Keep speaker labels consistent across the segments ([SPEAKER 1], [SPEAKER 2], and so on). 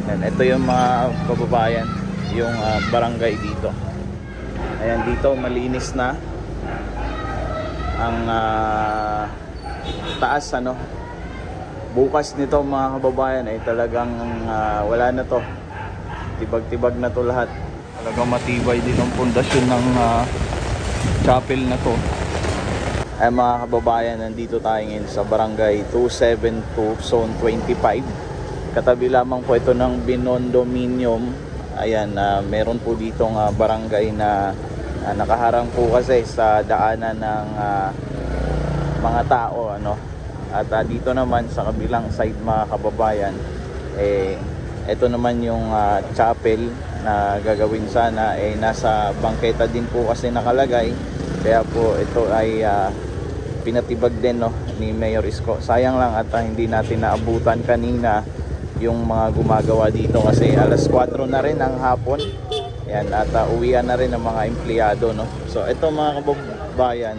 [SPEAKER 1] Yan, ito yung mga kababayan, yung barangay dito. Ayan, dito malinis na ang taas, ano. Bukas nito mga kababayan ay talagang wala na to, tibag-tibag na to lahat. Talagang matibay din ang pundasyon ng chapel na to. Ay mga kababayan, nandito tayo ngayon sa barangay 272 zone 25. Katabi lamang po ito ng Binondominium. Ayan, meron po ditong barangay na nakaharang po kasi sa daanan ng mga tao, ano. At dito naman sa kabilang side mga kababayan, ito naman yung chapel na gagawin sana, nasa bangketa din po kasi nakalagay. Kaya po ito ay pinatibag din, no, ni Mayor Isko. Sayang lang at hindi natin naabutan kanina yung mga gumagawa dito kasi alas 4 na rin ang hapon. Yan, at uwian na rin ang mga empleyado, no. So ito mga kababayan,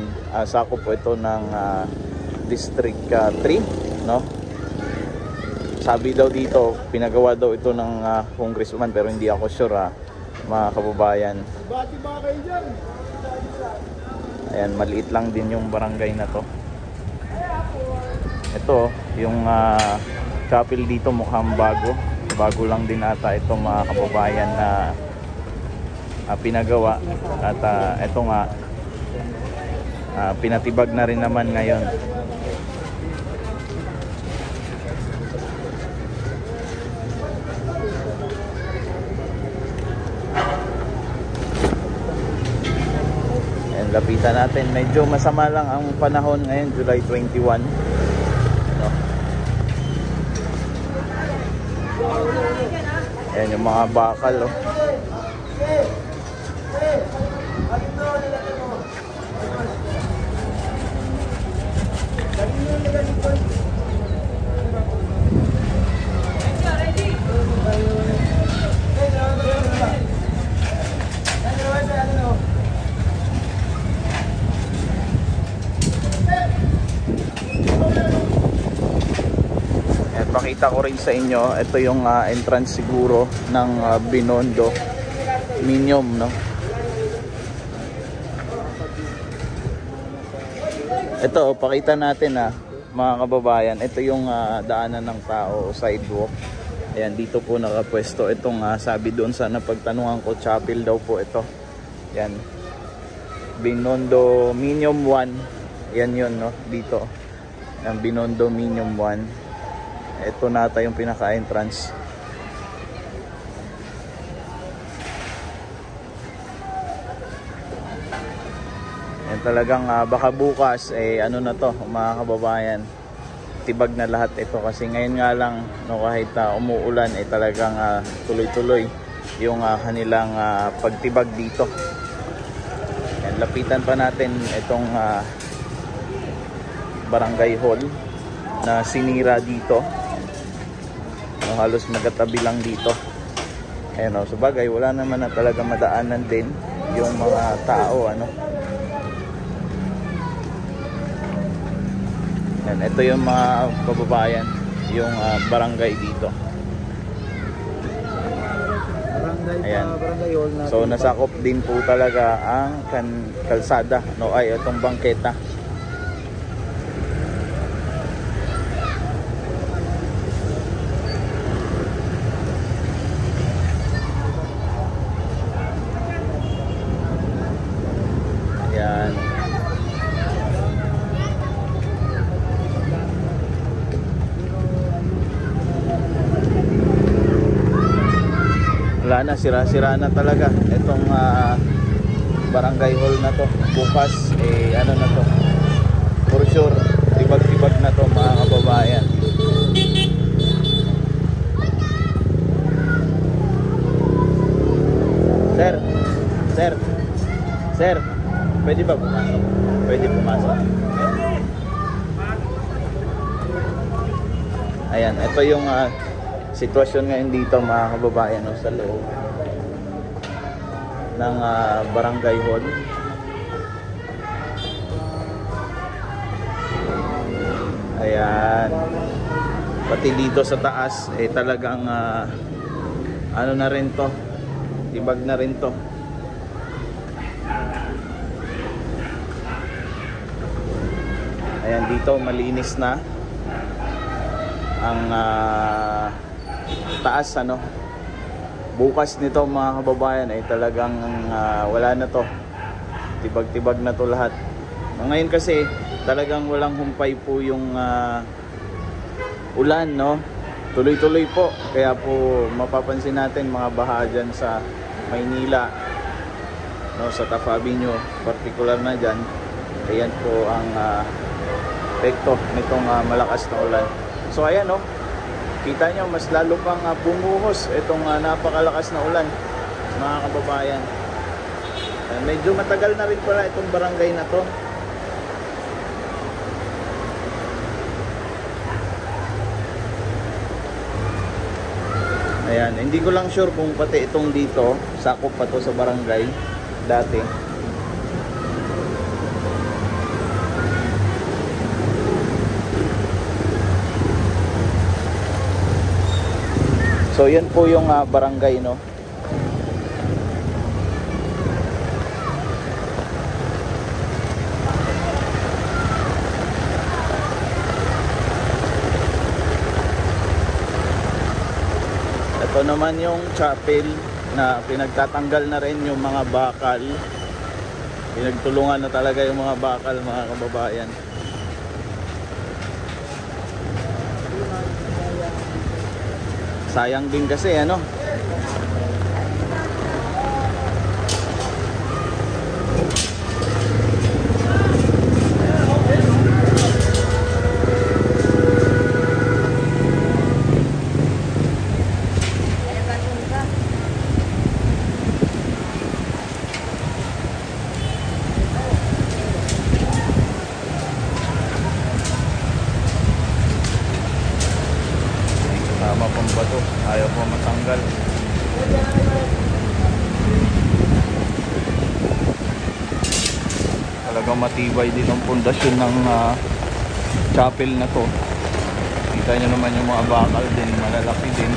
[SPEAKER 1] sakop po ito ng District 3, no. Sabi daw dito, pinagawa daw ito ng congressman, pero hindi ako sure, mga kababayan. Ayan, maliit lang din yung barangay na to. Ito, yung chapel dito mukhang bago lang din ata ito mga kababayan na pinagawa. At ito nga, pinatibag na rin naman ngayon. Lapitan natin, medyo masama lang ang panahon ngayon, July 21, no? Ayan yung mga bakal, oh. Pakita ko rin sa inyo, ito yung entrance siguro ng Binondominium, no. Ito, pakita natin mga kababayan, ito yung daanan ng tao o sidewalk. Ayan, dito po nakapwesto itong sabi doon sa napagtanungan ko, chapel daw po ito. Yan, Binondominium 1. Yan yun, no, dito ang Binondominium 1. Ito nata yung pinaka-entrance. Yan talagang baka bukas ano na to mga kababayan, tibag na lahat ito kasi ngayon nga lang, no, kahit umuulan talagang tuloy-tuloy yung kanilang pagtibag dito. Yan, lapitan pa natin itong barangay hall na sinira dito. Halos magkatabi lang dito. Ayan, o, sabagay wala naman na talaga madaanan din yung mga tao, ano. Ayan, ito yung mga kababayan, yung barangay dito. Ayan. So nasakop din po talaga ang kalsada, no, ay itong bangketa. Wala na, sira-sira na talaga itong barangay hall na to. Bukas ano na to, for sure tibag-tibag na to mga kababayan. Sir, pwede ba pumasok? Pwede pumasok. Ayan, ito yung sitwasyon ngayon dito mga kababayan, no, sa loob ng barangay hall. Ayan, pati dito sa taas talagang ano na rin to, tibag na rin to. Ayan, dito malinis na ang taas, ano. Bukas nito mga kababayan ay talagang wala na to, tibag-tibag na to lahat. Ngayon kasi talagang walang humpay po yung ulan, no. Tuloy-tuloy po, kaya po mapapansin natin mga baha dyan sa Maynila, no, sa Taft Avenue particular na dyan. Ayan po ang epekto nitong malakas na ulan. So ayan, no, kita nyo mas lalo pang bumuhos itong napakalakas na ulan mga kababayan. Medyo matagal na rin pala itong barangay na to. Ayan, hindi ko lang sure kung pati itong dito sakop pa to sa barangay dati. So yan po yung barangay, no. Ito naman yung chapel na pinagtatanggal na rin yung mga bakal. Pinagtulungan na talaga yung mga bakal mga kababayan. Sayang din kasi, ano. Tama pang bato, ayaw po matanggal. Talagang matibay din ang pundasyon ng chapel na to. Kita nyo naman yung mga bakal din, malalaki din.